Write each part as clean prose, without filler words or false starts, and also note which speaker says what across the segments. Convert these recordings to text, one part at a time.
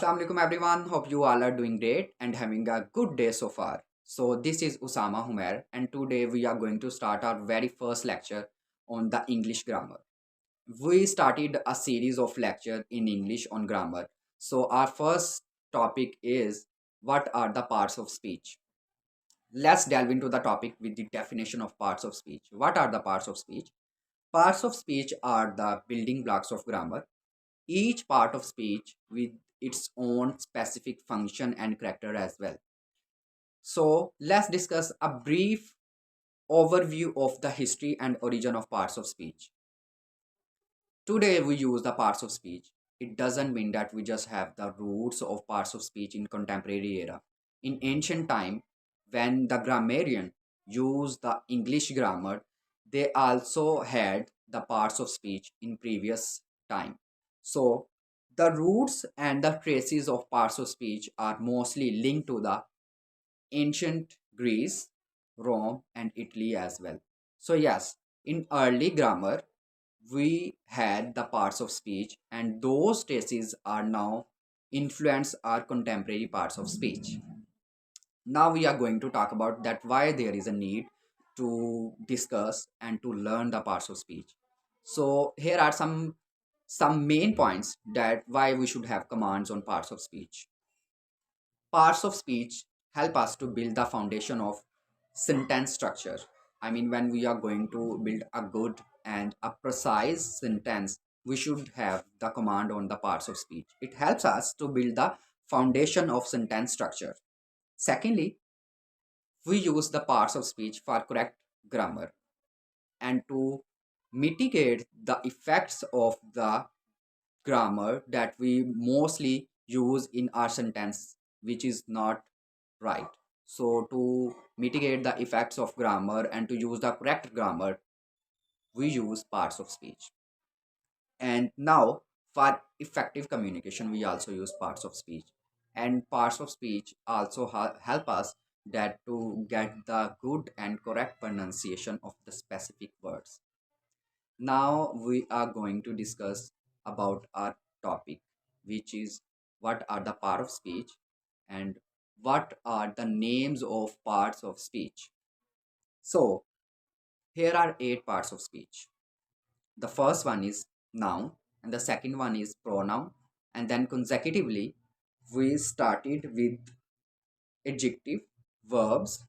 Speaker 1: Assalamu alaikum everyone. Hope you all are doing great and having a good day so far. So this is Usama Humer and today we are going to start our very first lecture on the English grammar. We started a series of lecture in English on grammar. So our first topic is what are the parts of speech? Let's delve into the topic with the definition of parts of speech. What are the parts of speech? Parts of speech are the building blocks of grammar, each part of speech with its own specific function and character as well. So let's discuss a brief overview of the history and origin of parts of speech. Today we use the parts of speech. It doesn't mean that we just have the roots of parts of speech in contemporary era. In ancient time, when the grammarian used the English grammar, they also had the parts of speech in previous time. So the roots and the traces of parts of speech are mostly linked to the ancient Greece, Rome, and Italy as well. So yes, in early grammar, we had the parts of speech, and those traces are now influence our contemporary parts of speech. Now we are going to talk about that why there is a need to discuss and to learn the parts of speech. So here are some main points that why we should have commands on parts of speech. Parts of speech help us to build the foundation of sentence structure. I mean, when we are going to build a good and a precise sentence, we should have the command on the parts of speech. It helps us to build the foundation of sentence structure. Secondly, we use the parts of speech for correct grammar and to mitigate the effects of the grammar that we mostly use in our sentence, which is not right. So to mitigate the effects of grammar and to use the correct grammar, we use parts of speech. And now for effective communication, we also use parts of speech. And parts of speech also help us that to get the good and correct pronunciation of the specific words. Now we are going to discuss about our topic, which is what are the part of speech and what are the names of parts of speech. So here are eight parts of speech. The first one is noun, and the second one is pronoun, and then consecutively we started with adjective, verbs,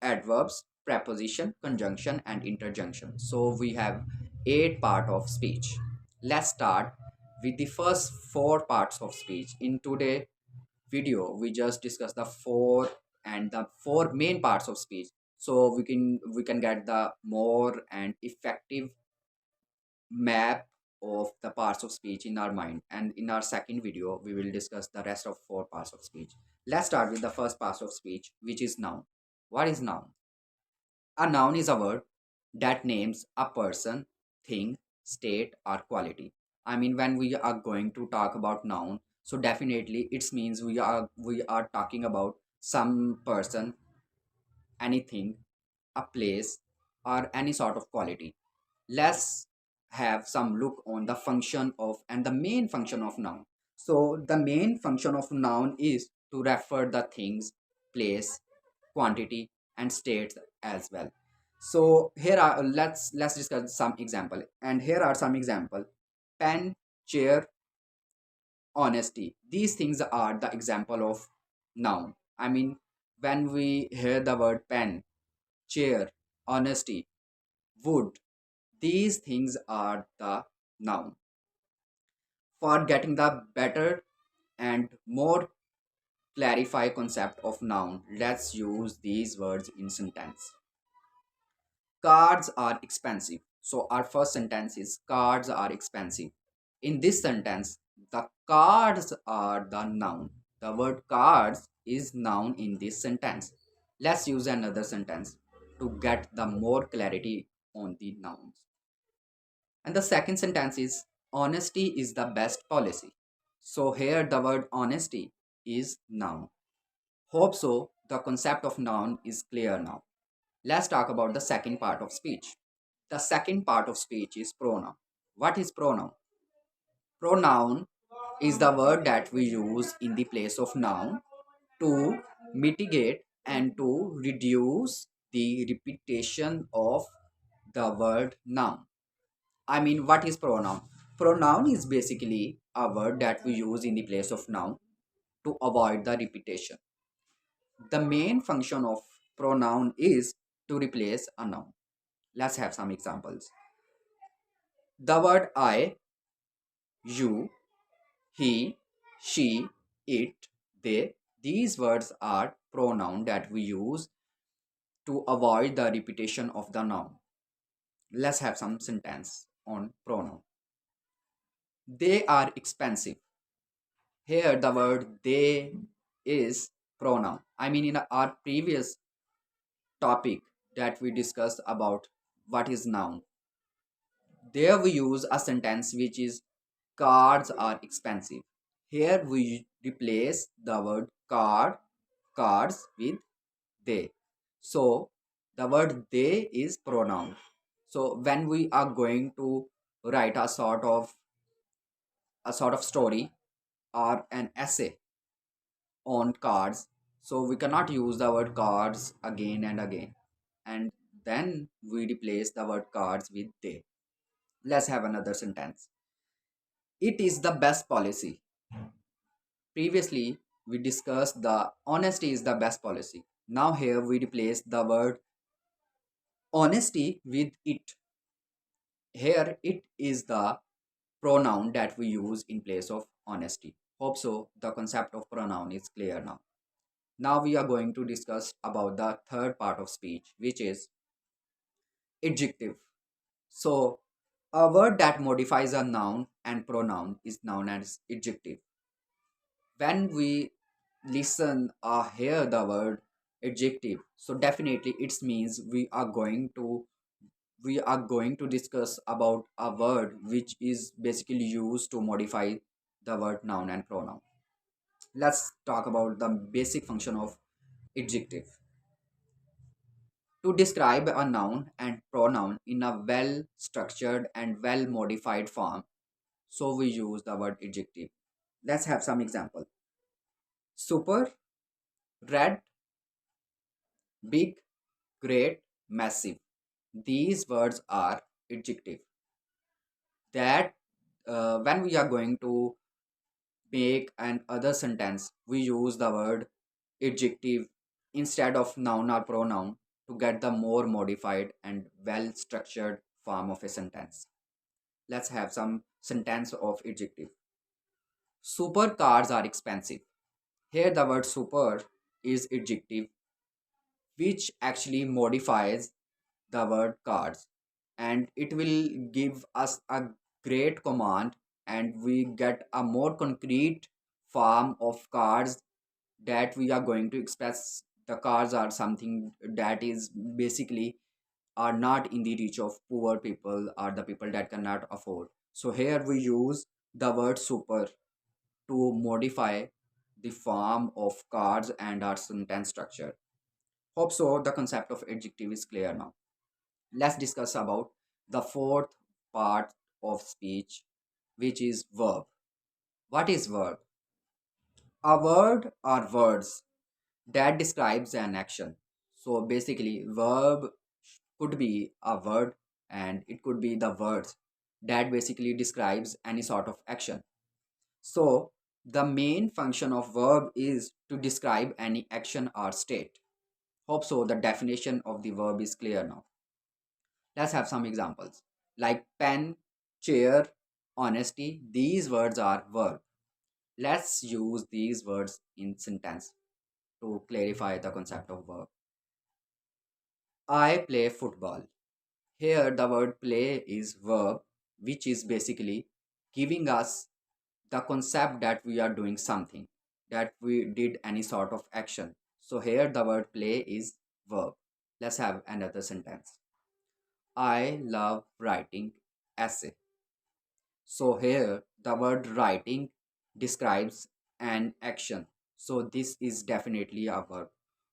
Speaker 1: adverbs, preposition, conjunction, and interjunction. So we have eight part of speech. Let's start with the first four parts of speech. In today video, we just discussed the four main parts of speech. So we can get the more and effective map of the parts of speech in our mind, and in our second video we will discuss the rest of four parts of speech. Let's start with the first part of speech, which is noun. What is noun? A noun is a word that names a person, thing, state, or quality. I mean, when we are going to talk about noun, so definitely it means we are talking about some person, anything, a place, or any sort of quality. Let's have some look on the function of and the main function of noun. So the main function of noun is to refer the things, place, quantity, and states as well. So here are let's discuss some example, and here are some example. Pen, chair, honesty, these things are the example of noun. I mean, when we hear the word pen, chair, honesty, wood, these things are the noun. For getting the better and more clarify concept of noun, let's use these words in sentence. Cards are expensive. So our first sentence is cards are expensive. In this sentence, the cards are the noun. The word cards is noun in this sentence. Let's use another sentence to get the more clarity on the nouns. And the second sentence is honesty is the best policy. So here the word honesty is noun. Hope so the concept of noun is clear now. Let's talk about the second part of speech. The second part of speech is pronoun. What is pronoun? Pronoun is the word that we use in the place of noun to mitigate and to reduce the repetition of the word noun. I mean, what is pronoun? Pronoun is basically a word that we use in the place of noun to avoid the repetition. The main function of pronoun is to replace a noun. Let's have some examples. The word I, you, he, she, it, they, these words are pronoun that we use to avoid the repetition of the noun. Let's have some sentence on pronoun. They are expensive. Here the word they is pronoun. I mean, in our previous topic that we discussed about what is noun, there we use a sentence which is cards are expensive. Here we replace the word cards with they. So the word they is pronoun. So when we are going to write a sort of story or an essay on cards, so we cannot use the word cards again and again, and then we replace the word cards with they. Let's have another sentence. It is the best policy. Previously we discussed the honesty is the best policy. Now here we replace the word honesty with it. Here it is the pronoun that we use in place of honesty. Hope so the concept of pronoun is clear now. Now we are going to discuss about the third part of speech, which is adjective. So a word that modifies a noun and pronoun is known as adjective. When we listen or hear the word adjective, so definitely it means we are going to discuss about a word which is basically used to modify the word noun and pronoun. Let's talk about the basic function of adjective. To describe a noun and pronoun in a well structured and well modified form, so we use the word adjective. Let's have some example. Super, red, big, great, massive. These words are adjective. That when we are going to make an other sentence, we use the word adjective instead of noun or pronoun to get the more modified and well structured form of a sentence. Let's have some sentence of adjective. Supercars are expensive. Here the word super is adjective which actually modifies the word cards, and it will give us a great command, and we get a more concrete form of cards that we are going to express. The cards are something that is basically are not in the reach of poor people or the people that cannot afford. So here we use the word super to modify the form of cards and our sentence structure. Hope so the concept of adjective is clear now. Let's discuss about the fourth part of speech, which is verb. What is verb? A word or words that describes an action. So basically verb could be a word and it could be the words that basically describes any sort of action. So the main function of verb is to describe any action or state. Hope so the definition of the verb is clear now. Let's have some examples like pen, chair, honesty. These words are verb. Let's use these words in sentence to clarify the concept of verb. I play football. Here the word play is verb, which is basically giving us the concept that we are doing something, that we did any sort of action. So here the word play is verb. Let's have another sentence. I love writing essay. So here the word writing describes an action. So this is definitely a verb.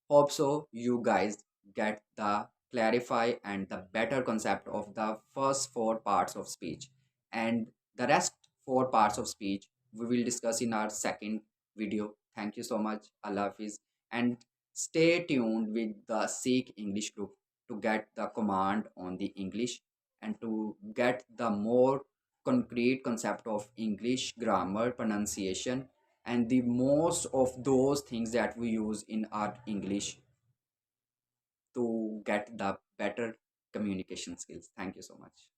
Speaker 1: Hope so you guys get the clarify and the better concept of the first four parts of speech, and the rest four parts of speech we will discuss in our second video. Thank you so much. Allah Hafiz. And stay tuned with the Seek English group to get the command on the English and to get the more concrete concept of English grammar, pronunciation, and the most of those things that we use in our English to get the better communication skills. Thank you so much.